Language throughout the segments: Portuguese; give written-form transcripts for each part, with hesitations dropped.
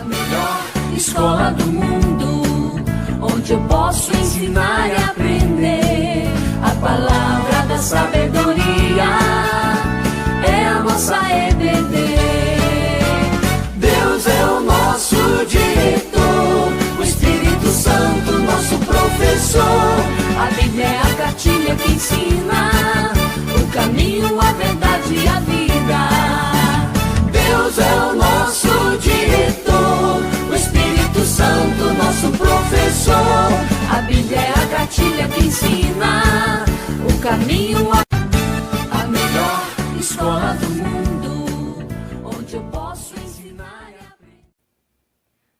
melhor escola do mundo, onde eu posso ensinar e aprender. A palavra da sabedoria é a nossa EBD. Deus é o nosso diretor, o Espírito Santo nosso professor. A Bíblia é a cartilha que ensina o caminho, a verdade e a vida. Deus é o nosso diretor, o Espírito Santo nosso professor. A Bíblia é a cartilha que ensina o caminho, a melhor escola do mundo, onde eu posso ensinar e aprender.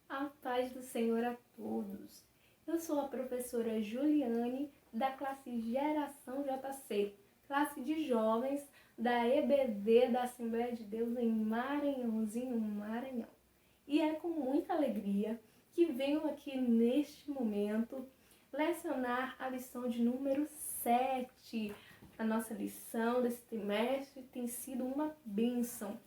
A paz do Senhor a todos. Eu sou a professora Juliane, da classe Geração JC, classe de jovens da EBD da Assembleia de Deus em Maranhãozinho, Maranhão. E é com muita alegria que venho aqui neste momento lecionar a lição de número 7. A nossa lição desse trimestre tem sido uma bênção.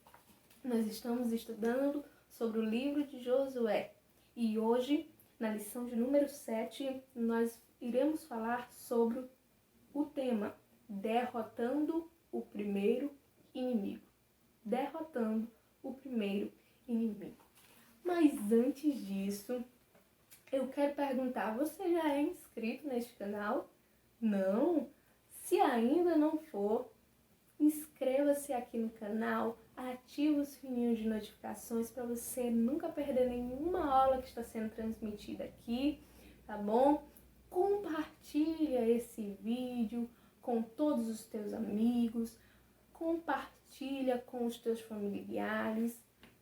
Nós estamos estudando sobre o livro de Josué e hoje, na lição de número 7, nós iremos falar sobre o tema derrotando o primeiro inimigo. Derrotando o primeiro inimigo. Mas antes disso, eu quero perguntar, você já é inscrito neste canal? Não? Se ainda não for, inscreva-se aqui no canal, ative o sininho de notificações para você nunca perder nenhuma aula que está sendo transmitida aqui, tá bom? Compartilha esse vídeo com todos os teus amigos, compartilha com os teus familiares,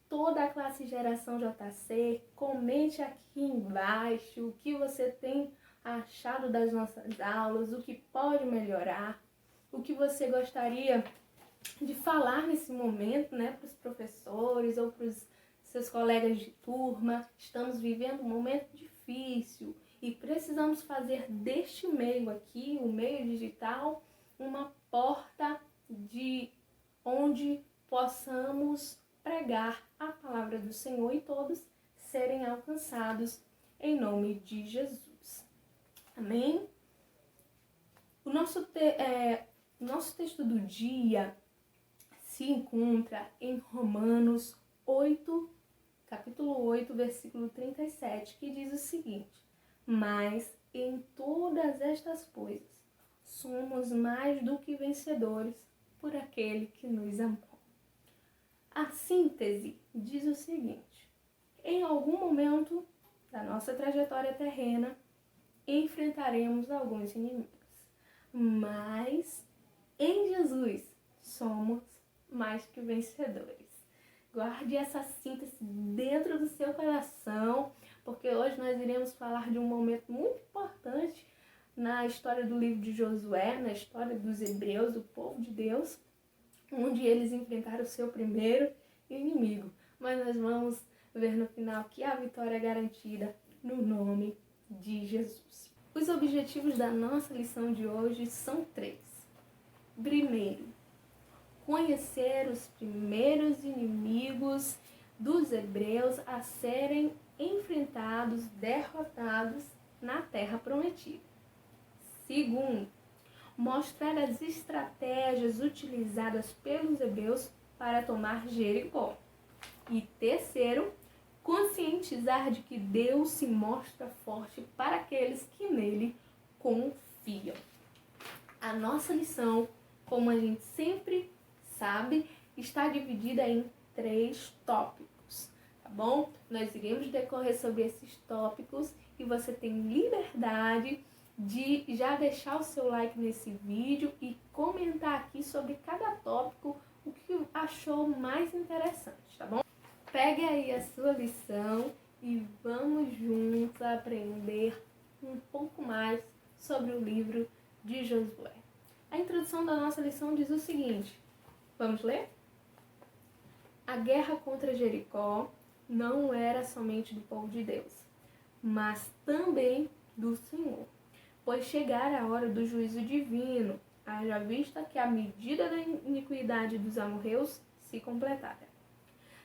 toda a classe Geração JC, comente aqui embaixo o que você tem achado das nossas aulas, o que pode melhorar, o que você gostaria de falar nesse momento, né, para os professores ou para os seus colegas de turma. Estamos vivendo um momento difícil e precisamos fazer deste meio aqui, o meio digital, uma porta de onde possamos pregar a palavra do Senhor e todos serem alcançados em nome de Jesus. Amém? O nosso texto do dia se encontra em Romanos 8, capítulo 8, versículo 37, que diz o seguinte: mas em todas estas coisas somos mais do que vencedores por aquele que nos amou. A síntese diz o seguinte: em algum momento da nossa trajetória terrena, enfrentaremos alguns inimigos, mas em Jesus somos mais que vencedores. Guarde essa síntese dentro do seu coração, porque hoje nós iremos falar de um momento muito importante na história do livro de Josué, na história dos hebreus, do povo de Deus, onde eles enfrentaram o seu primeiro inimigo. Mas nós vamos ver no final que a vitória é garantida no nome de Jesus. Os objetivos da nossa lição de hoje são 3. Primeiro, conhecer os primeiros inimigos dos hebreus a serem enfrentados, derrotados na Terra Prometida. Segundo, mostrar as estratégias utilizadas pelos hebreus para tomar Jericó. E terceiro, conscientizar de que Deus se mostra forte para aqueles que nele confiam. A nossa lição, como a gente sempre sabe, está dividida em 3 tópicos, tá bom? Nós iremos decorrer sobre esses tópicos e você tem liberdade de já deixar o seu like nesse vídeo e comentar aqui sobre cada tópico o que achou mais interessante, tá bom? Pegue aí a sua lição e vamos juntos aprender um pouco mais sobre o livro de Josué. A introdução da nossa lição diz o seguinte, vamos ler? A guerra contra Jericó não era somente do povo de Deus, mas também do Senhor, pois chegara a hora do juízo divino, haja vista que a medida da iniquidade dos amorreus se completara.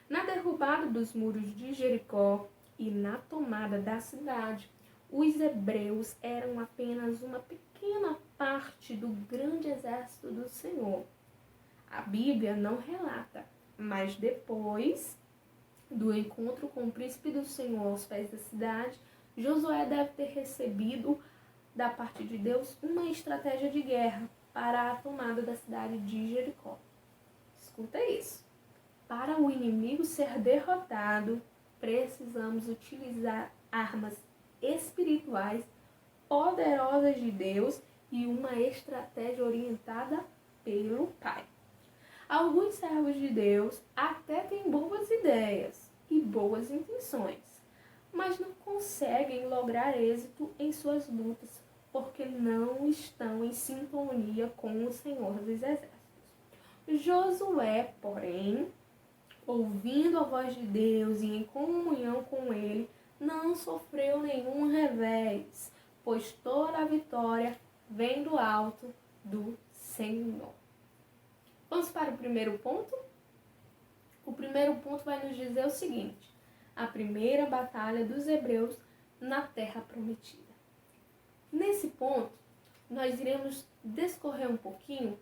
Na derrubada dos muros de Jericó e na tomada da cidade, os hebreus eram apenas uma pequena parte do grande exército do Senhor. A Bíblia não relata, mas depois do encontro com o príncipe do Senhor aos pés da cidade, Josué deve ter recebido da parte de Deus uma estratégia de guerra para a tomada da cidade de Jericó. Escuta isso. Para o inimigo ser derrotado, precisamos utilizar armas espirituais poderosas de Deus e uma estratégia orientada pelo Pai. Alguns servos de Deus até têm boas ideias e boas intenções, mas não conseguem lograr êxito em suas lutas porque não estão em sintonia com o Senhor dos Exércitos. Josué, porém, ouvindo a voz de Deus e em comunhão com ele, não sofreu nenhum revés, pois toda a vitória vem do alto do Senhor. Vamos para o primeiro ponto? O primeiro ponto vai nos dizer o seguinte: a primeira batalha dos hebreus na terra prometida. Nesse ponto, nós iremos discorrer um pouquinho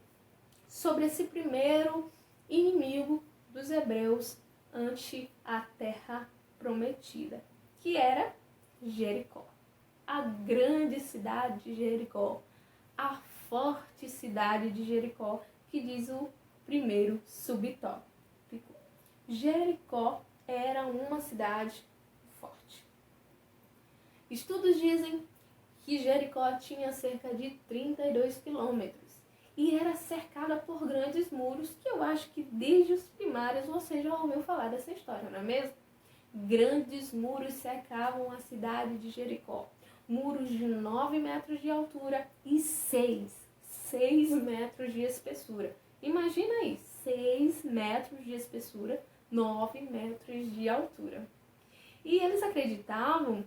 sobre esse primeiro inimigo dos hebreus ante a terra prometida, que era Jericó. A grande cidade de Jericó, a forte cidade de Jericó, que diz o primeiro subtópico. Jericó era uma cidade forte. Estudos dizem que Jericó tinha cerca de 32 quilômetros e era cercada por grandes muros, que eu acho que desde os primários você já ouviu falar dessa história, não é mesmo? Grandes muros cercavam a cidade de Jericó. Muros de 9 metros de altura e 6 metros de espessura. Imagina aí, 6 metros de espessura, 9 metros de altura. E eles acreditavam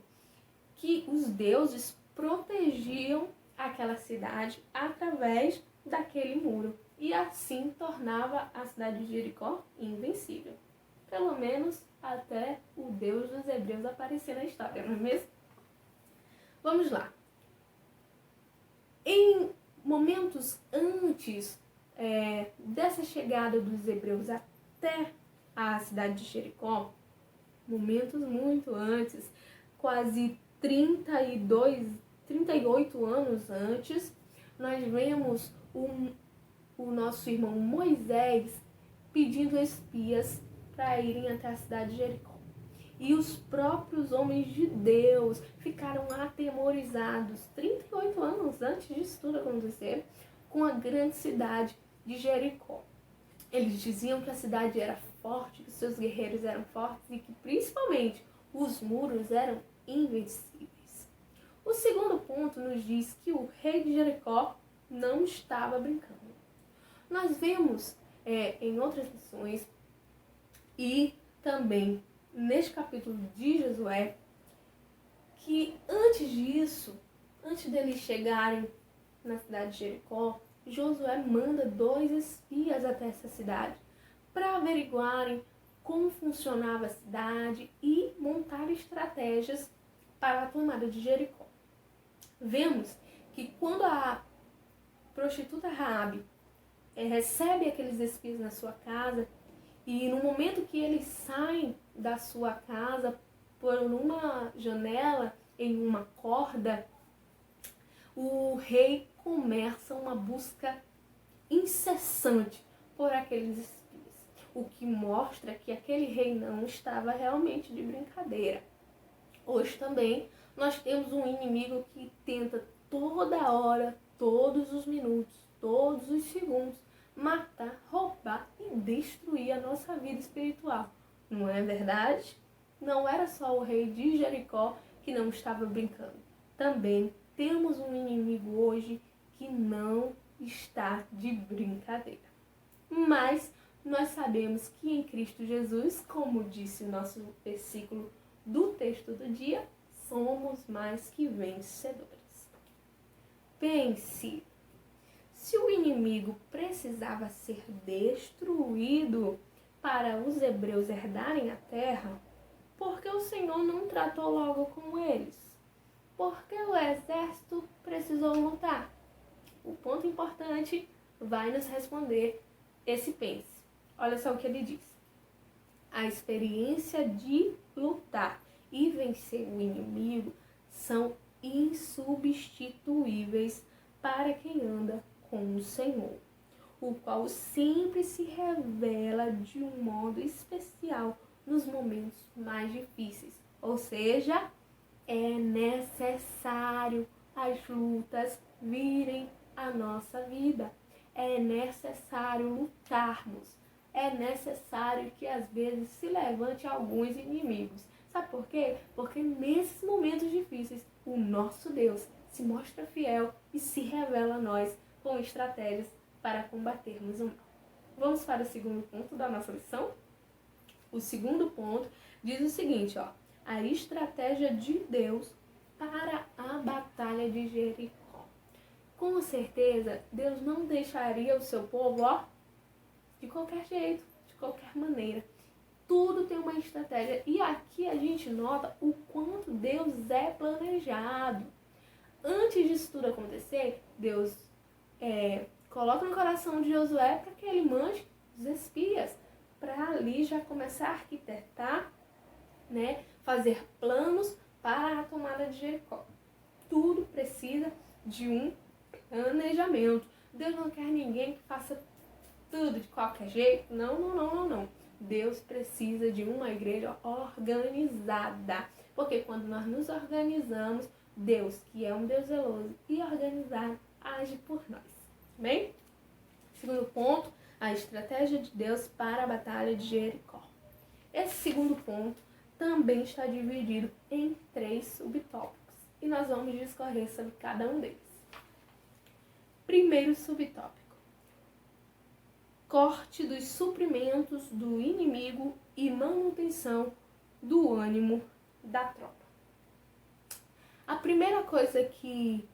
que os deuses protegiam aquela cidade através daquele muro e assim tornava a cidade de Jericó invencível. Pelo menos até o Deus dos hebreus aparecer na história, não é mesmo? Vamos lá. Em momentos antes dessa chegada dos hebreus até a cidade de Jericó, momentos muito antes, quase 38 anos antes, nós vemos o nosso irmão Moisés pedindo espias para irem até a cidade de Jericó. E os próprios homens de Deus ficaram atemorizados 38 anos antes disso tudo acontecer, com a grande cidade de Jericó. Eles diziam que a cidade era forte, que seus guerreiros eram fortes e que principalmente os muros eram invencíveis. O segundo ponto nos diz que o rei de Jericó não estava brincando. Nós vemos em outras lições e também neste capítulo de Josué que antes disso, antes deles chegarem na cidade de Jericó, Josué manda 2 espias até essa cidade para averiguarem como funcionava a cidade e montar estratégias para a tomada de Jericó. Vemos que quando a prostituta Raabe recebe aqueles espias na sua casa e no momento que eles saem da sua casa por uma janela em uma corda, o rei começa uma busca incessante por aqueles espias, o que mostra que aquele rei não estava realmente de brincadeira. Hoje também nós temos um inimigo que tenta toda hora, todos os minutos, todos os segundos, matar, roubar e destruir a nossa vida espiritual. Não é verdade? Não era só o rei de Jericó que não estava brincando. Também temos um inimigo hoje que não está de brincadeira. Mas nós sabemos que em Cristo Jesus, como disse o nosso versículo do texto do dia, somos mais que vencedores. Pense, se o inimigo precisava ser destruído para os hebreus herdarem a terra, por que o Senhor não tratou logo com eles? Por que o exército precisou lutar? O ponto importante vai nos responder esse pense. Olha só o que ele diz. A experiência de lutar e vencer o inimigo são insubstituíveis para quem anda com o Senhor, o qual sempre se revela de um modo especial nos momentos mais difíceis. Ou seja, é necessário as lutas virem à nossa vida. É necessário lutarmos. É necessário que às vezes se levante alguns inimigos. Sabe por quê? Porque nesses momentos difíceis, o nosso Deus se mostra fiel e se revela a nós com estratégias para combatermos o mal. Vamos para o segundo ponto da nossa lição? O segundo ponto diz o seguinte, ó. A estratégia de Deus para a batalha de Jericó. Com certeza, Deus não deixaria o seu povo, ó, de qualquer jeito, de qualquer maneira. Tudo tem uma estratégia. E aqui a gente nota o quanto Deus é planejado. Antes disso tudo acontecer, Deus coloca no coração de Josué para que ele mande os espias, para ali já começar a arquitetar, né, fazer planos para a tomada de Jericó. Tudo precisa de um planejamento. Deus não quer ninguém que faça tudo de qualquer jeito. Não. Deus precisa de uma igreja organizada. Porque quando nós nos organizamos, Deus, que é um Deus zeloso e organizado, age por nós. Bem? Segundo ponto, a estratégia de Deus para a batalha de Jericó. Esse segundo ponto também está dividido em 3 subtópicos. E nós vamos discorrer sobre cada um deles. Primeiro subtópico. Corte dos suprimentos do inimigo e manutenção do ânimo da tropa. A primeira coisa que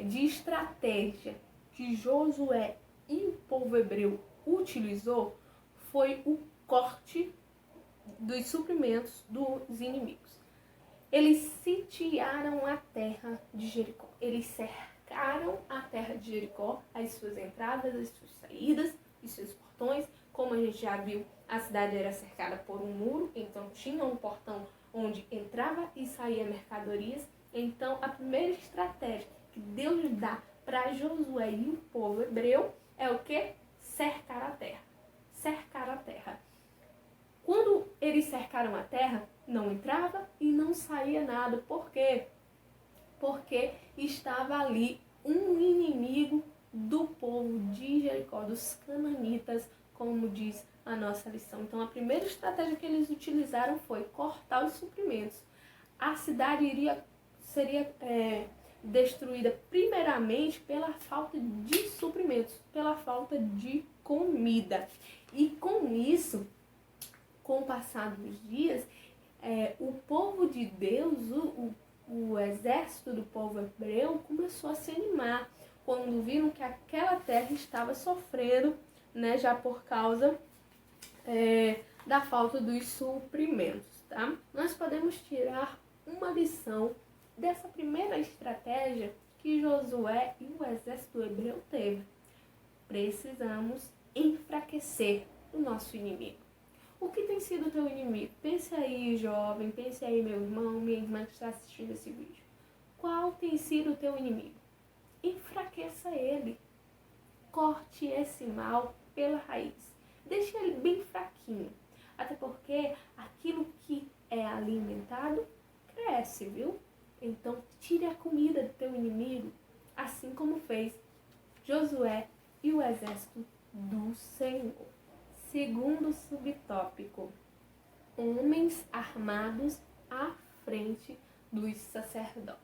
de estratégia que Josué e o povo hebreu utilizou foi o corte dos suprimentos dos inimigos. Eles sitiaram a terra de Jericó. Eles cercaram a terra de Jericó, as suas entradas, as suas saídas e seus portões. Como a gente já viu, a cidade era cercada por um muro, então tinha um portão onde entrava e saía mercadorias. Então, a primeira estratégia que Deus dá para Josué e o povo hebreu é o que? Cercar a terra. Cercar a terra. Quando eles cercaram a terra, não entrava e não saía nada. Por quê? Porque estava ali um inimigo do povo de Jericó, dos cananitas, como diz a nossa lição. Então, a primeira estratégia que eles utilizaram foi cortar os suprimentos. A cidade seria destruída primeiramente pela falta de suprimentos, pela falta de comida. E com isso, com o passar dos dias, o povo de Deus, o exército do povo hebreu começou a se animar quando viram que aquela terra estava sofrendo, né, já por causa da falta dos suprimentos, tá? Nós podemos tirar uma lição dessa primeira estratégia que Josué e o exército hebreu teve. Precisamos enfraquecer o nosso inimigo. O que tem sido o teu inimigo? Pense aí, jovem, pense aí, meu irmão, minha irmã que está assistindo esse vídeo. Qual tem sido o teu inimigo? Enfraqueça ele. Corte esse mal pela raiz. Deixe ele bem fraquinho. Até porque aquilo que é alimentado cresce, viu? Então, tire a comida do teu inimigo, assim como fez Josué e o exército do Senhor. Segundo subtópico, homens armados à frente dos sacerdotes.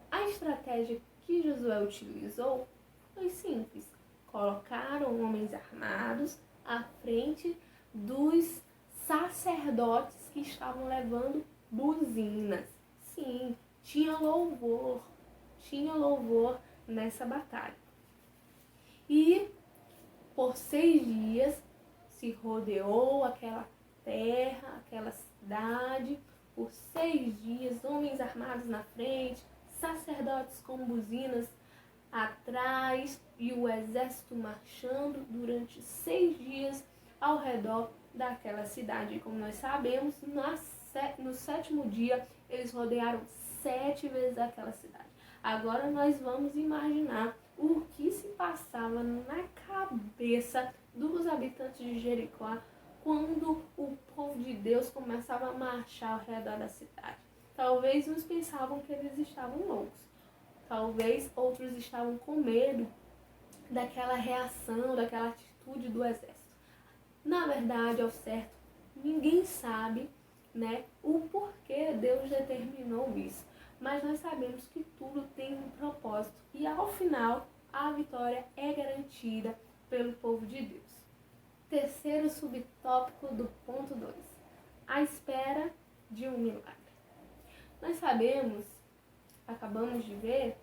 A estratégia que Josué utilizou foi simples. Colocaram homens armados à frente dos sacerdotes que estavam levando buzinas. Sim, tinha louvor nessa batalha. E por 6 dias, se rodeou aquela terra, aquela cidade, por 6 dias, homens armados na frente, sacerdotes com buzinas atrás e o exército marchando durante 6 dias ao redor daquela cidade. E como nós sabemos, no 7º dia eles rodearam 7 vezes aquela cidade. Agora nós vamos imaginar o que se passava na cabeça dos habitantes de Jericó quando o povo de Deus começava a marchar ao redor da cidade. Talvez uns pensavam que eles estavam loucos. Talvez outros estavam com medo daquela reação, daquela atitude do exército. Na verdade, ao certo, ninguém sabe, né, o porquê Deus determinou isso. Mas nós sabemos que tudo tem um propósito e ao final a vitória é garantida pelo povo de Deus. Terceiro subtópico do ponto 2. A espera de um milagre. Nós sabemos, acabamos de ver,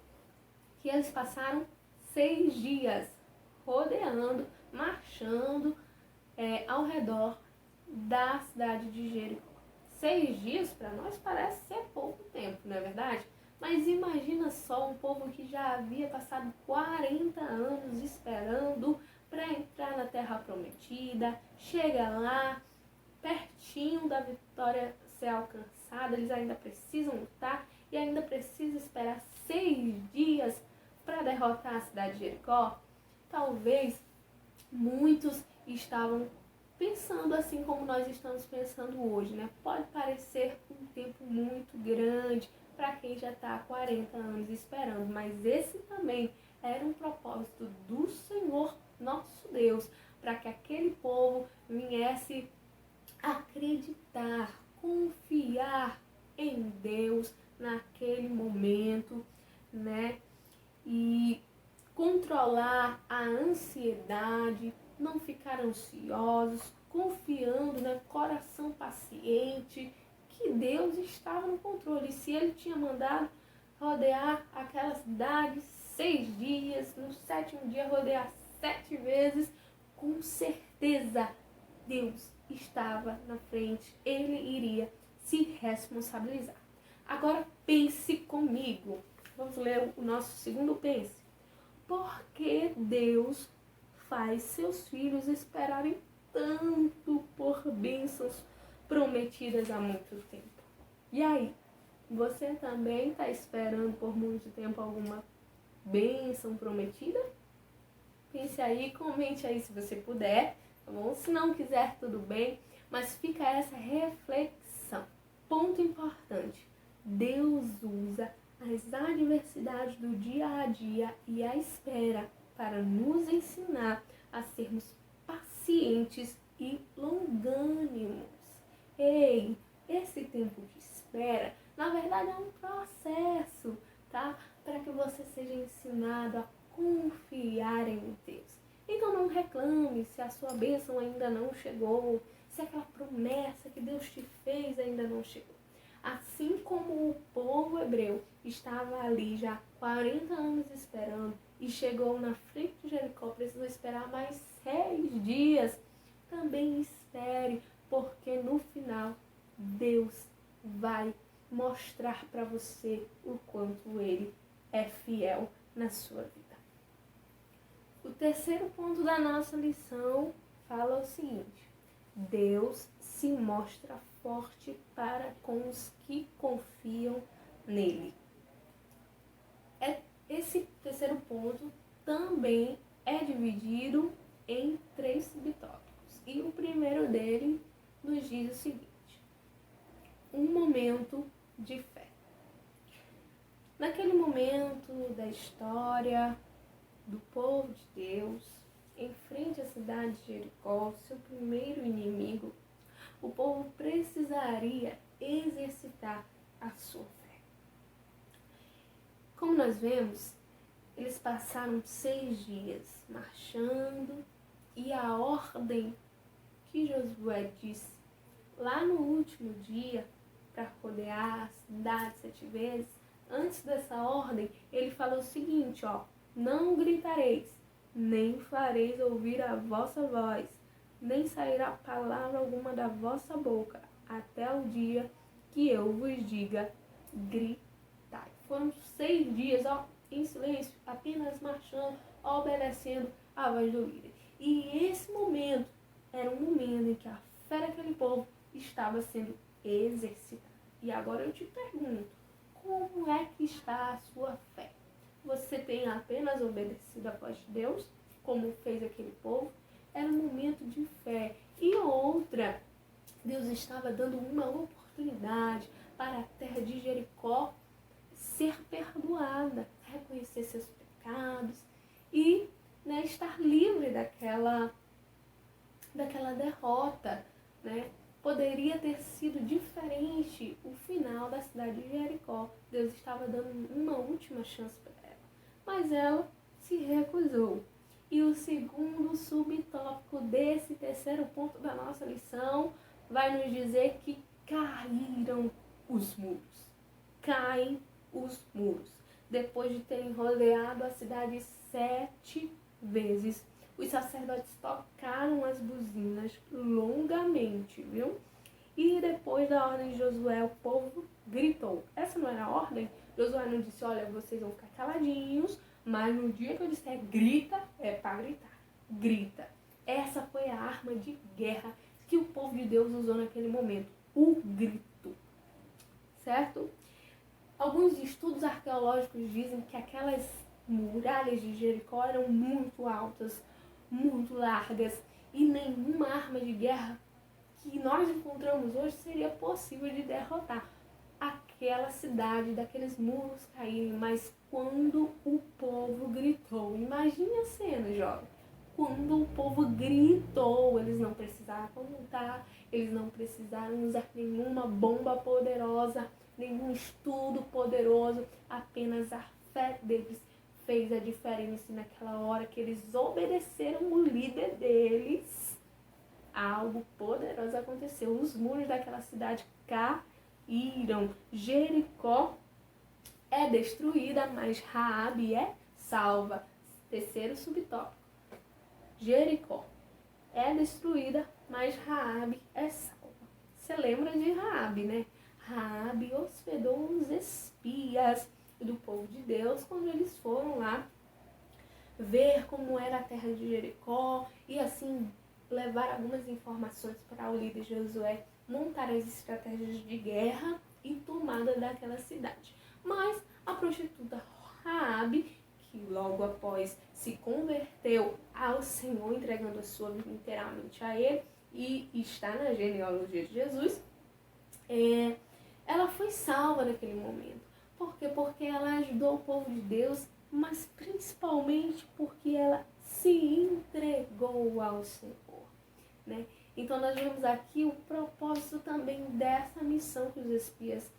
que eles passaram 6 dias rodeando, marchando ao redor da cidade de Jericó. 6 dias para nós parece ser pouco tempo, não é verdade? Mas imagina só um povo que já havia passado 40 anos esperando para entrar na Terra Prometida, chega lá, pertinho da vitória ser alcançada, eles ainda precisam lutar e ainda precisam esperar 6 dias para derrotar a cidade de Jericó. Talvez muitos estavam pensando assim como nós estamos pensando hoje, né? Pode parecer um tempo muito grande para quem já está há 40 anos esperando, mas esse também era um propósito do Senhor nosso Deus, para que aquele povo viesse acreditar, confiar em Deus naquele momento, né? E controlar a ansiedade, não ficar ansiosos, confiando, né, coração paciente, que Deus estava no controle. Se Ele tinha mandado rodear aquela cidade 6 dias, no 7º dia rodear 7 vezes, com certeza Deus estava na frente, Ele iria se responsabilizar. Agora pense comigo, vamos ler o nosso segundo pense. Por que Deus faz seus filhos esperarem tanto por bênçãos prometidas há muito tempo? E aí, você também está esperando por muito tempo alguma bênção prometida? Pense aí, comente aí se você puder, tá bom? Se não quiser, tudo bem, mas fica essa reflexão. Ponto importante, Deus usa as adversidades do dia a dia e a espera para nos ensinar a sermos pacientes e longânimos. Ei, esse tempo de espera, na verdade, é um processo, tá? Para que você seja ensinado a confiar em Deus. Então não reclame se a sua bênção ainda não chegou, se aquela promessa que Deus te fez ainda não chegou. Assim como o povo hebreu estava ali já 40 anos esperando e chegou na frente de Jericó, precisou esperar mais 6 dias, também espere, porque no final Deus vai mostrar para você o quanto Ele é fiel na sua vida. O terceiro ponto da nossa lição fala o seguinte: Deus se mostra forte para com os que confiam nele. Esse terceiro ponto também é dividido em 3 subtópicos. E o primeiro dele nos diz o seguinte: um momento de fé. Naquele momento da história do povo de Deus, em frente à cidade de Jericó, seu primeiro inimigo, o povo precisaria exercitar a sua fé. Como nós vemos, eles passaram 6 dias marchando e a ordem que Josué disse lá no último dia para rodear a cidade 7 vezes, antes dessa ordem, ele falou o seguinte, ó: não gritareis, nem fareis ouvir a vossa voz, nem sairá palavra alguma da vossa boca, até o dia que eu vos diga, gritai. Foram 6 dias, em silêncio, apenas marchando, obedecendo a voz do líder. E esse momento era um momento em que a fé daquele povo estava sendo exercitada. E agora eu te pergunto, como é que está a sua fé? Você tem apenas obedecido a voz de Deus, como fez aquele povo? Era um momento de fé. E outra, Deus estava dando uma oportunidade para a terra de Jericó ser perdoada, reconhecer seus pecados e estar livre daquela derrota. Poderia ter sido diferente o final da cidade de Jericó. Deus estava dando uma última chance para ela, mas ela se recusou. E o segundo subtópico desse terceiro ponto da nossa lição vai nos dizer que caíram os muros. Caem os muros. Depois de terem rodeado a cidade 7 vezes, os sacerdotes tocaram as buzinas longamente, viu? E depois da ordem de Josué, o povo gritou. Essa não era a ordem? Josué não disse, olha, vocês vão ficar caladinhos, mas no dia que eu disser grita, é para gritar. Grita. Essa foi a arma de guerra que o povo de Deus usou naquele momento. O grito. Certo? Alguns estudos arqueológicos dizem que aquelas muralhas de Jericó eram muito altas, muito largas, e nenhuma arma de guerra que nós encontramos hoje seria possível de derrotar aquela cidade, daqueles muros caírem. Mas quando o povo gritou, imagine a cena, jovem. Quando o povo gritou, eles não precisaram lutar, eles não precisaram usar nenhuma bomba poderosa, nenhum estudo poderoso, apenas a fé deles fez a diferença. E naquela hora que eles obedeceram o líder deles, algo poderoso aconteceu. Os muros daquela cidade caíram. Jericó é destruída, mas Raabe é salva. Terceiro subtópico. Jericó é destruída, mas Raabe é salva. Você lembra de Raabe, né? Raabe hospedou os espias do povo de Deus quando eles foram lá ver como era a terra de Jericó e assim levar algumas informações para o líder Josué montar as estratégias de guerra e tomada daquela cidade. Mas a prostituta Raabe, que logo após se converteu ao Senhor, entregando a sua vida inteiramente a Ele, e está na genealogia de Jesus, ela foi salva naquele momento. Por quê? Porque ela ajudou o povo de Deus, mas principalmente porque ela se entregou ao Senhor. Então nós vemos aqui o propósito também dessa missão que os espias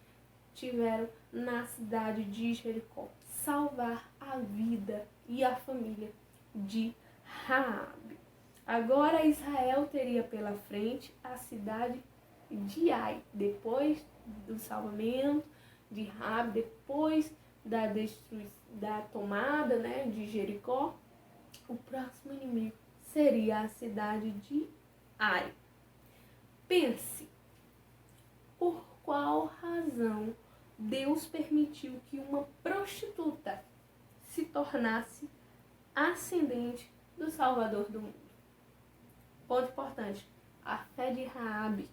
tiveram na cidade de Jericó: salvar a vida e a família de Raabe. Agora Israel teria pela frente a cidade de Ai, depois do salvamento de Raabe, depois da tomada de Jericó. O próximo inimigo seria a cidade de Ai. Pense, por qual razão Deus permitiu que uma prostituta se tornasse ascendente do Salvador do mundo? Ponto importante, a fé de Raabe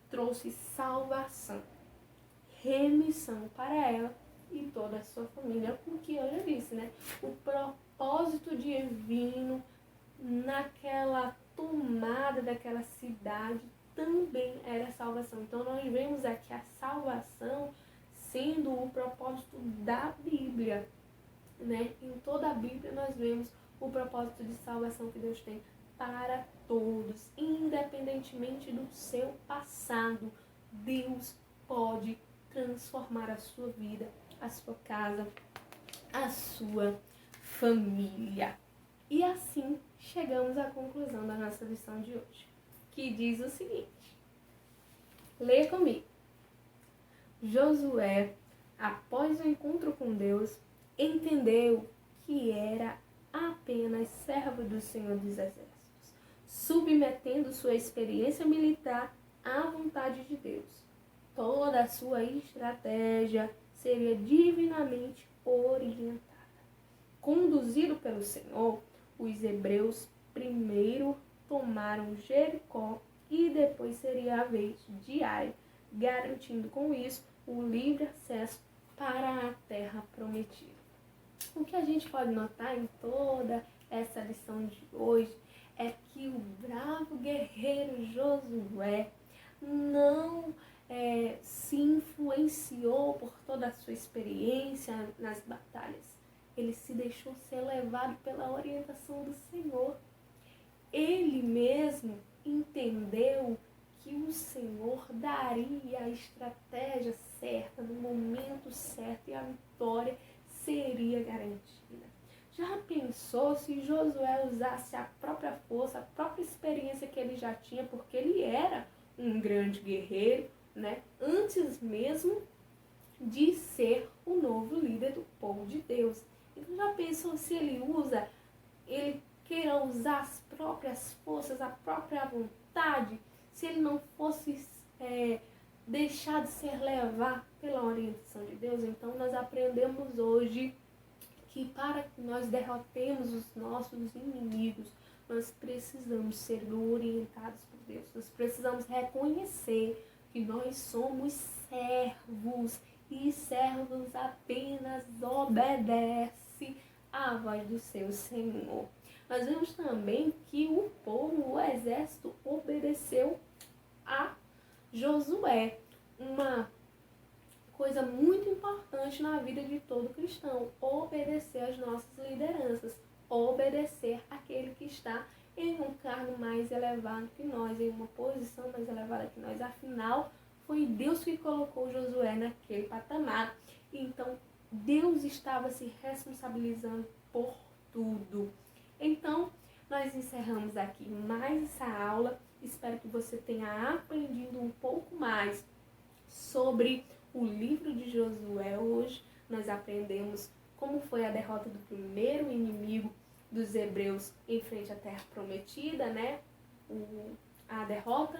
trouxe salvação, remissão para ela e toda a sua família, porque eu já disse, o propósito divino naquela tomada daquela cidade também era a salvação. Então nós vemos aqui a salvação sendo o propósito da Bíblia, Em toda a Bíblia nós vemos o propósito de salvação que Deus tem para todos, independentemente do seu passado. Deus pode transformar a sua vida, a sua casa, a sua família. E assim chegamos à conclusão da nossa lição de hoje, que diz o seguinte: lê comigo. Josué, após o encontro com Deus, entendeu que era apenas servo do Senhor dos Exércitos. submetendo sua experiência militar à vontade de Deus. Toda a sua estratégia seria divinamente orientada. Conduzido pelo Senhor, os hebreus primeiro tomaram Jericó e depois seria a vez de Ai, garantindo com isso o livre acesso para a terra prometida. O que a gente pode notar em toda essa lição de hoje é que o bravo guerreiro Josué não se influenciou por toda a sua experiência nas batalhas. Ele se deixou ser levado pela orientação do Senhor. Ele mesmo entendeu que o Senhor daria a estratégia certa, no momento certo, e a vitória seria garantida. Já pensou se Josué usasse a própria força, a própria experiência que ele já tinha, porque ele era um grande guerreiro, né? Antes mesmo de ser o novo líder do povo de Deus. Então já pensou se ele queira usar as próprias forças, a própria vontade, se ele não fosse deixar de ser levado pela orientação de Deus? Então nós aprendemos hoje que para que nós derrotemos os nossos inimigos, nós precisamos ser orientados por Deus. Nós precisamos reconhecer que nós somos servos e servos apenas obedecem à voz do seu Senhor. Nós vemos também que o povo, o exército, obedeceu a Josué. Uma coisa muito importante na vida de todo cristão: obedecer às nossas lideranças, obedecer àquele que está em um cargo mais elevado que nós, em uma posição mais elevada que nós. Afinal, foi Deus que colocou Josué naquele patamar. Então, Deus estava se responsabilizando por tudo. Então, nós encerramos aqui mais essa aula. Espero que você tenha aprendido um pouco mais sobre o livro de Josué. Hoje nós aprendemos como foi a derrota do primeiro inimigo dos hebreus em frente à terra prometida, né? A derrota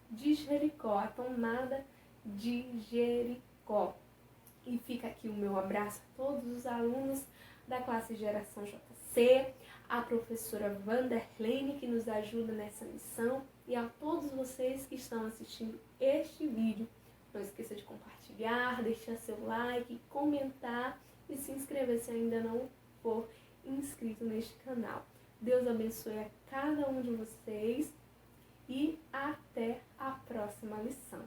de Jericó, a tomada de Jericó. E fica aqui o meu abraço a todos os alunos da classe Geração JC, a professora Vanderlene, que nos ajuda nessa missão, e a todos vocês que estão assistindo este vídeo. Não esqueça de compartilhar, deixar seu like, comentar e se inscrever se ainda não for inscrito neste canal. Deus abençoe a cada um de vocês e até a próxima lição.